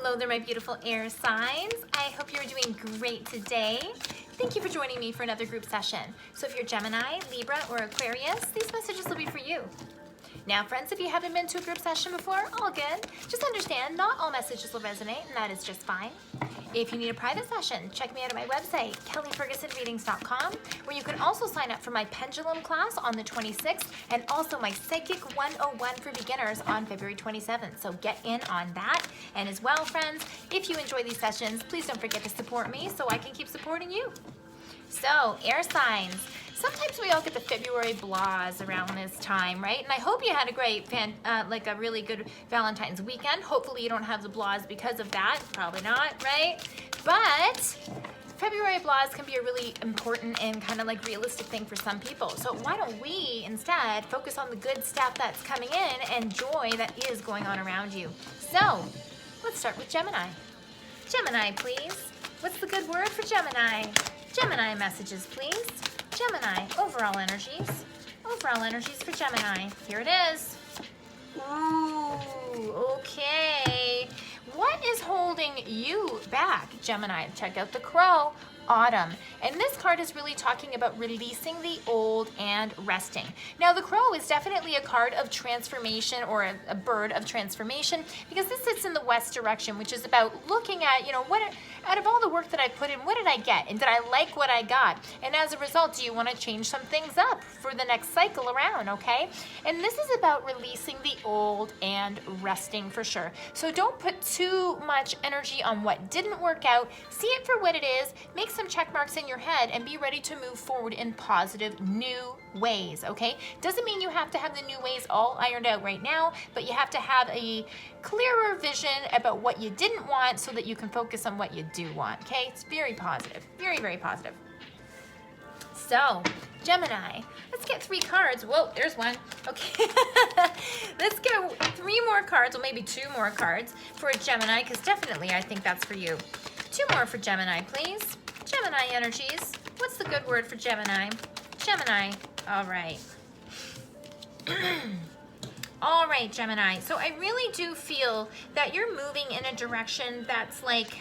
Hello there, my beautiful air signs. I hope you're doing great today. Thank you for joining me for another group session. So if you're Gemini, Libra, or Aquarius, these messages will be for you. Now, friends, if you haven't been to a group session before, all good. Just understand, not all messages will resonate, and that is just fine. If you need a private session, check me out at my website, kellyfergusonreadings.com, where you can also sign up for my pendulum class on the 26th, and also my Psychic 101 for beginners on February 27th. So get in on that. And as well, friends, if you enjoy these sessions, please don't forget to support me so I can keep supporting you. So, air signs. Sometimes we all get the February blahs around this time, right? And I hope you had a great, like a really good Valentine's weekend. Hopefully you don't have the blahs because of that. Probably not, right? But February blahs can be a really important and kind of like realistic thing for some people. So why don't we instead focus on the good stuff that's coming in and joy that is going on around you. So let's start with Gemini. Gemini, please. What's the good word for Gemini? Gemini messages, please. Gemini, overall energies. Overall energies for Gemini. Here it is. Ooh, okay. What is holding you back, Gemini? Check out the crow. Autumn. And this card is really talking about releasing the old and resting. Now, the crow is definitely a card of transformation, or a bird of transformation, because this sits in the west direction, which is about looking at, what out of all the work that I put in, what did I get? And did I like what I got? And as a result, do you want to change some things up for the next cycle around, okay? And this is about releasing the old and resting for sure. So don't put too much energy on what didn't work out. See it for what it is. Make some check marks in your head and be ready to move forward in positive new ways, okay? Doesn't mean you have to have the new ways all ironed out right now, but you have to have a clearer vision about what you didn't want so that you can focus on what you do want, okay? It's very positive, very, very positive. So, Gemini, let's get 3 cards. Whoa, there's one. Okay, let's get 3 more cards, or maybe 2 more cards for a Gemini, because definitely I think that's for you. 2 more for Gemini, please. Gemini energies. What's the good word for Gemini? Gemini. All right. All right, Gemini. So I really do feel that you're moving in a direction that's like,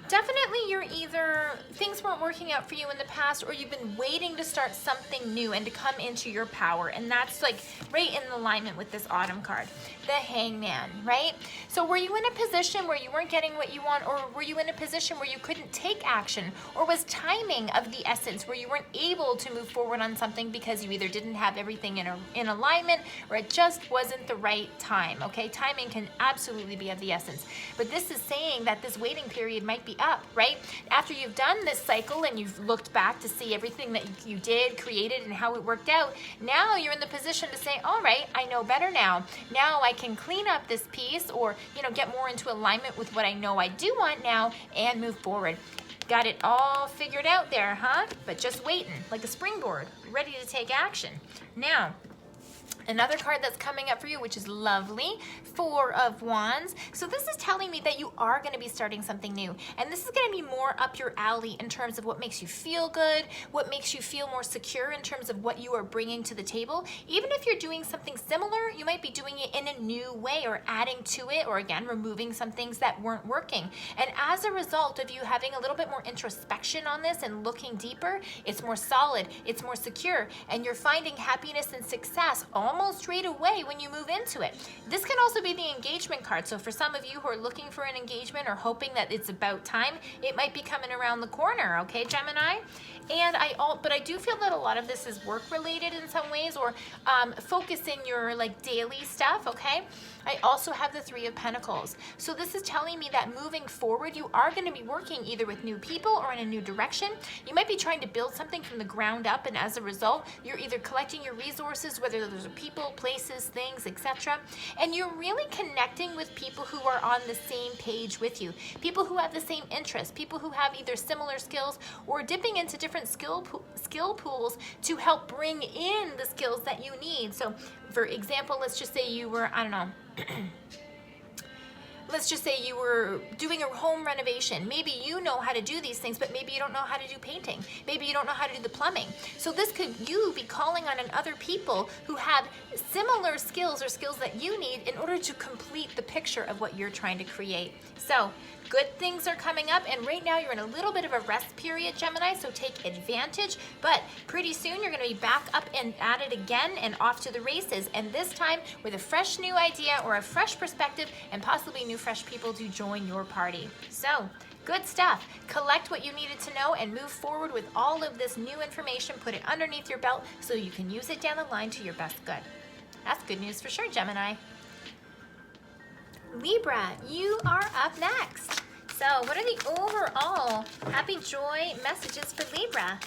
definitely you're either, things weren't working out for you in the past, or you've been waiting to start something new and to come into your power. And that's like right in alignment with this autumn card, the Hangman, right? So were you in a position where you weren't getting what you want, or were you in a position where you couldn't take action, or was timing of the essence where you weren't able to move forward on something because you either didn't have everything in alignment, or it just wasn't the right time, okay? Timing can absolutely be of the essence. But this is saying that this waiting period might be up, right? After you've done this cycle and you've looked back to see everything that you did, created, and how it worked out, now you're in the position to say, all right, I know better now. Now I can clean up this piece, or, get more into alignment with what I know I do want now and move forward. Got it all figured out there, huh? But just waiting, like a springboard, ready to take action. Now, another card that's coming up for you, which is lovely, 4 of Wands. So this is telling me that you are going to be starting something new. And this is going to be more up your alley in terms of what makes you feel good, what makes you feel more secure in terms of what you are bringing to the table. Even if you're doing something similar, you might be doing it in a new way, or adding to it, or again, removing some things that weren't working. And as a result of you having a little bit more introspection on this and looking deeper, it's more solid, it's more secure, and you're finding happiness and success almost straight away when you move into it. This can also be the engagement card. So for some of you who are looking for an engagement or hoping that it's about time, it might be coming around the corner, okay, Gemini? And but I do feel that a lot of this is work related in some ways, or focusing your like daily stuff, okay? I also have the 3 of Pentacles. So this is telling me that moving forward, you are going to be working either with new people or in a new direction. You might be trying to build something from the ground up, and as a result, you're either collecting your resources, whether those are people, places, things, etc. And you're really connecting with people who are on the same page with you, people who have the same interests, people who have either similar skills, or dipping into different skill pools to help bring in the skills that you need. So for example, let's just say you were, I don't know, let's just say you were doing a home renovation. Maybe you know how to do these things, but maybe you don't know how to do painting. Maybe you don't know how to do the plumbing. So this could you be calling on other people who have similar skills or skills that you need in order to complete the picture of what you're trying to create. So good things are coming up, and right now you're in a little bit of a rest period, Gemini, so take advantage, but pretty soon you're going to be back up and at it again and off to the races, and this time with a fresh new idea or a fresh perspective and possibly new fresh people to join your party. So good stuff. Collect what you needed to know and move forward with all of this new information. Put it underneath your belt so you can use it down the line to your best good. That's good news for sure, Gemini. Libra, you are up next. So what are the overall happy joy messages for Libra?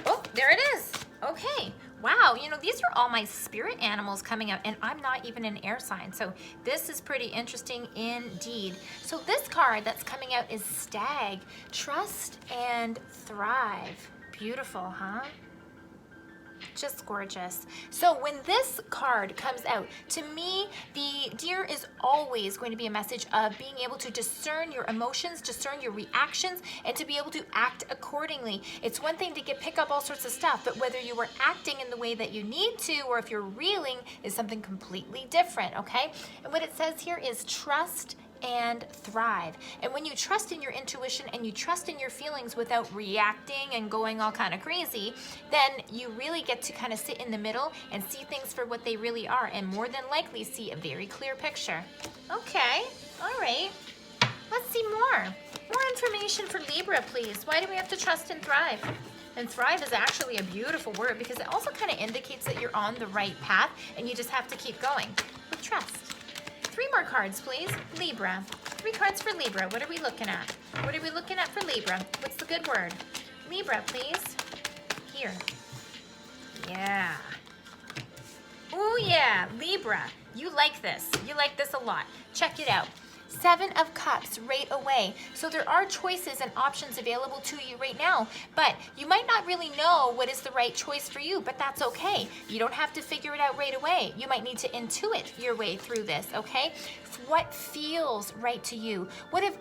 Oh, there it is. Okay. Wow, you know, these are all my spirit animals coming out, and I'm not even an air sign. So this is pretty interesting indeed. So this card that's coming out is Stag. Trust and thrive. Beautiful, huh? Just gorgeous. So when this card comes out, to me, the deer is always going to be a message of being able to discern your emotions, discern your reactions, and to be able to act accordingly. It's one thing to pick up all sorts of stuff, but whether you are acting in the way that you need to or if you're reeling is something completely different, okay? And what it says here is trust and thrive. And when you trust in your intuition and you trust in your feelings without reacting and going all kind of crazy, then you really get to kind of sit in the middle and see things for what they really are, and more than likely see a very clear picture. Okay, all right. Let's see more. More information for Libra, please. Why do we have to trust and thrive? And thrive is actually a beautiful word because it also kind of indicates that you're on the right path and you just have to keep going with trust. 3 more cards, please. Libra. 3 cards for Libra. What are we looking at? What are we looking at for Libra? What's the good word? Libra, please. Here. Yeah. Oh, yeah. Libra. You like this. You like this a lot. Check it out. 7 of Cups right away. So there are choices and options available to you right now, but you might not really know what is the right choice for you, but that's okay. You don't have to figure it out right away. You might need to intuit your way through this, okay? What feels right to you? What have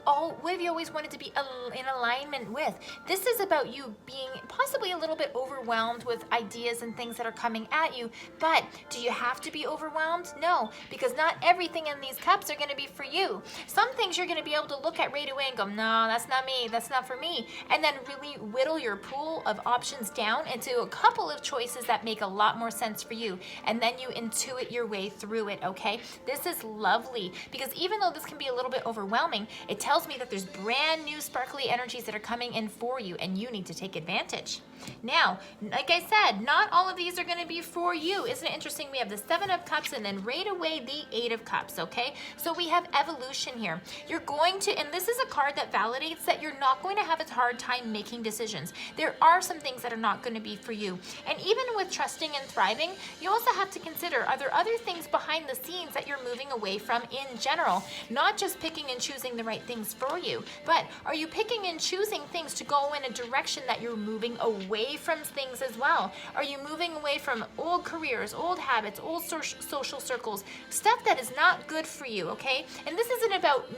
you always wanted to be in alignment with? This is about you being possibly a little bit overwhelmed with ideas and things that are coming at you, but do you have to be overwhelmed? No, because not everything in these cups are going to be for you. Some things you're going to be able to look at right away and go, no, that's not me, that's not for me, and then really whittle your pool of options down into a couple of choices that make a lot more sense for you, and then you intuit your way through it, okay? This is lovely, because even though this can be a little bit overwhelming, it tells me that there's brand new sparkly energies that are coming in for you, and you need to take advantage. Now, like I said, not all of these are going to be for you. Isn't it interesting? We have the 7 of Cups and then right away the 8 of Cups, okay? So we have evolution here. You're going to, and this is a card that validates that you're not going to have a hard time making decisions. There are some things that are not going to be for you. And even with trusting and thriving, you also have to consider, are there other things behind the scenes that you're moving away from in general? Not just picking and choosing the right things for you, but are you picking and choosing things to go in a direction that you're moving away from things as well? Are you moving away from old careers, old habits, old social circles, stuff that is not good for you, okay? And this isn't about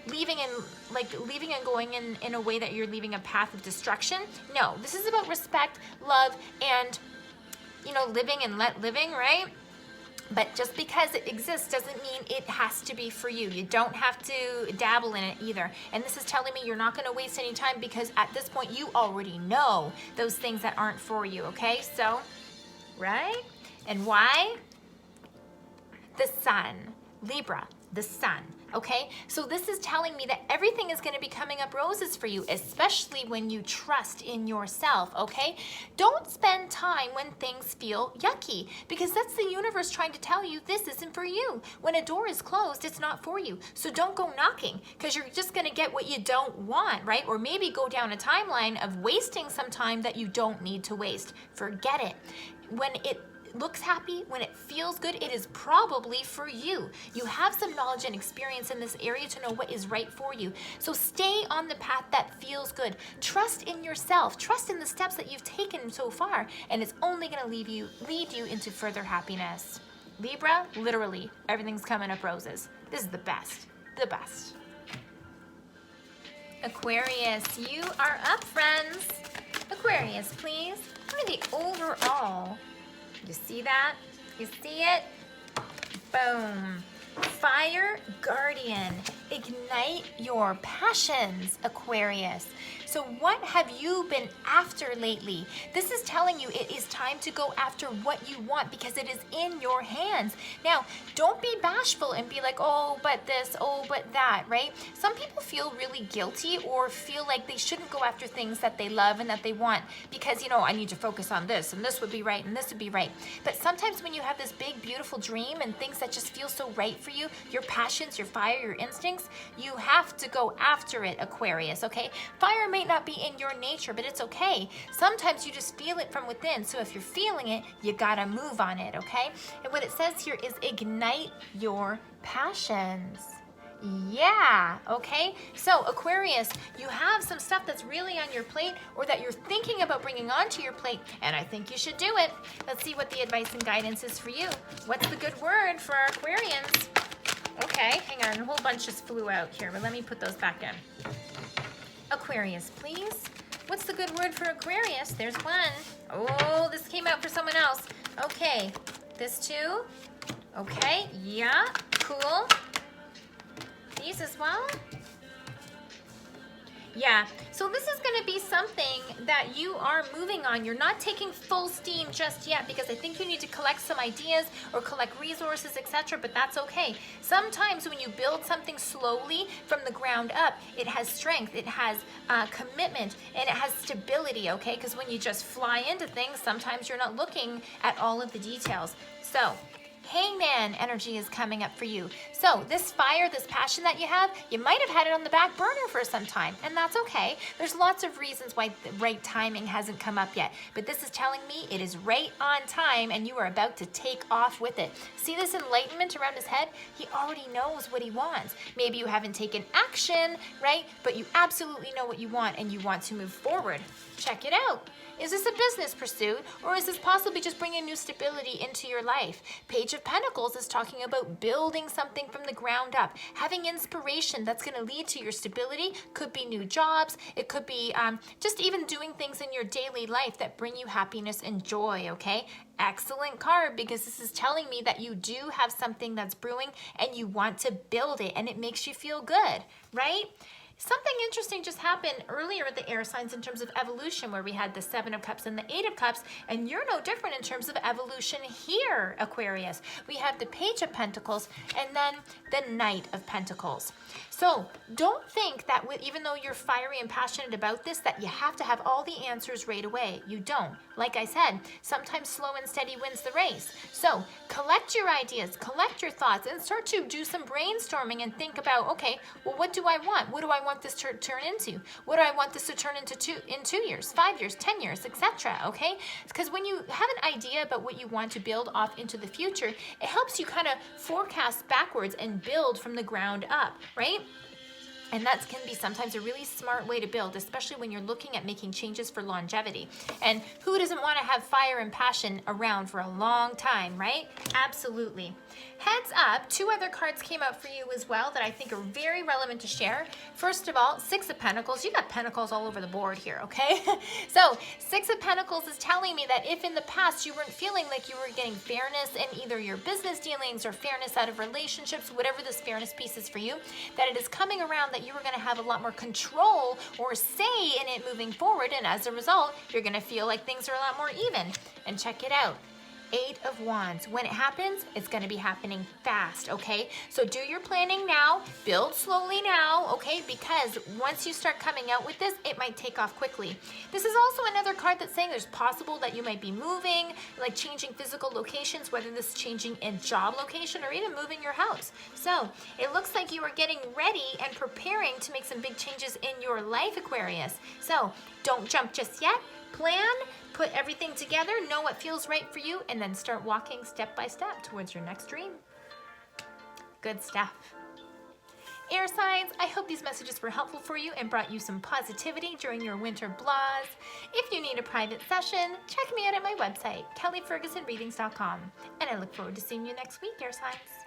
leaving and going in a way that you're leaving a path of destruction. No, this is about respect, love, and, you know, living and let living, right? But just because it exists doesn't mean it has to be for you. You don't have to dabble in it either. And this is telling me you're not going to waste any time because at this point you already know those things that aren't for you, okay? So, right? And why? The sun. Libra, the sun. Okay, so this is telling me that everything is going to be coming up roses for you, especially when you trust in yourself, okay? Don't spend time when things feel yucky, because that's the universe trying to tell you this isn't for you. When a door is closed, it's not for you. So don't go knocking, because you're just going to get what you don't want, right? Or maybe go down a timeline of wasting some time that you don't need to waste. Forget it. When it looks happy, when it feels good, it is probably for you. You have some knowledge and experience in this area to know what is right for you. So stay on the path that feels good. Trust in yourself. Trust in the steps that you've taken so far, and it's only going to lead you into further happiness. Libra, literally, everything's coming up roses. This is the best. the best. Aquarius, you are up, friends. Aquarius, please. What are the overall? You see that? You see it? Boom. Fire Guardian. Ignite your passions, Aquarius. So what have you been after lately? This is telling you it is time to go after what you want because it is in your hands. Now, don't be bashful and be like, oh, but this, oh, but that, right? Some people feel really guilty or feel like they shouldn't go after things that they love and that they want because, you know, I need to focus on this and this would be right and this would be right. But sometimes when you have this big, beautiful dream and things that just feel so right for you, your passions, your fire, your instincts, you have to go after it, Aquarius, okay? Fire may not be in your nature, but it's okay. Sometimes you just feel it from within. So if you're feeling it, you gotta move on it, okay? And what it says here is ignite your passions. Yeah, okay? So Aquarius, you have some stuff that's really on your plate or that you're thinking about bringing onto your plate, and I think you should do it. Let's see what the advice and guidance is for you. What's the good word for our Aquarians? Okay, hang on, a whole bunch just flew out here, but let me put those back in. Aquarius, please. What's the good word for Aquarius? There's one. Oh, this came out for someone else. Okay, this too. Okay, yeah, cool. These as well. Yeah, so this is going to be something that you are moving on. You're not taking full steam just yet because I think you need to collect some ideas or collect resources, etc., but that's okay. Sometimes when you build something slowly from the ground up, it has strength, it has commitment, and it has stability, okay? Because when you just fly into things, sometimes you're not looking at all of the details. So, Hangman energy is coming up for you. So this fire, this passion that you have, you might have had it on the back burner for some time, and that's okay. There's lots of reasons why the right timing hasn't come up yet, but this is telling me it is right on time and you are about to take off with it. See this enlightenment around his head? He already knows what he wants. Maybe you haven't taken action, right? But you absolutely know what you want and you want to move forward. Check it out. Is this a business pursuit or is this possibly just bringing new stability into your life? Page of Pentacles is talking about building something from the ground up, having inspiration that's going to lead to your stability. Could be new jobs. It could be just even doing things in your daily life that bring you happiness and joy, okay? Excellent card because this is telling me that you do have something that's brewing and you want to build it and it makes you feel good, right? Something interesting just happened earlier with the air signs in terms of evolution where we had the 7 of Cups and the 8 of Cups, and you're no different in terms of evolution here, Aquarius. We have the Page of Pentacles and then the Knight of Pentacles. So don't think that even though you're fiery and passionate about this, that you have to have all the answers right away. You don't. Like I said, sometimes slow and steady wins the race. So collect your ideas, collect your thoughts, and start to do some brainstorming and think about, okay, well, what do I want? What do I want this to turn into? What do I want this to turn into in 2 years, 5 years, 10 years, etc., okay? Because when you have an idea about what you want to build off into the future, it helps you kind of forecast backwards and build from the ground up, right? And that can be sometimes a really smart way to build, especially when you're looking at making changes for longevity. And who doesn't want to have fire and passion around for a long time, right? Absolutely. Heads up, 2 other cards came out for you as well that I think are very relevant to share. First of all, 6 of Pentacles. You got Pentacles all over the board here, okay? So 6 of Pentacles is telling me that if in the past you weren't feeling like you were getting fairness in either your business dealings or fairness out of relationships, whatever this fairness piece is for you, that it is coming around that you are going to have a lot more control or say in it moving forward, and as a result, you're going to feel like things are a lot more even. And check it out. 8 of Wands. When it happens, it's going to be happening fast, okay? So do your planning now, build slowly now, okay? Because once you start coming out with this, it might take off quickly. This is also another card that's saying there's possible that you might be moving, like changing physical locations, whether this is changing in job location or even moving your house. So it looks like you are getting ready and preparing to make some big changes in your life, Aquarius. So don't jump just yet. Plan, put everything together, know what feels right for you, and then start walking step by step towards your next dream. Good stuff. Air signs, I hope these messages were helpful for you and brought you some positivity during your winter blahs. If you need a private session, check me out at my website, kellyfergusonreadings.com. And I look forward to seeing you next week, air signs.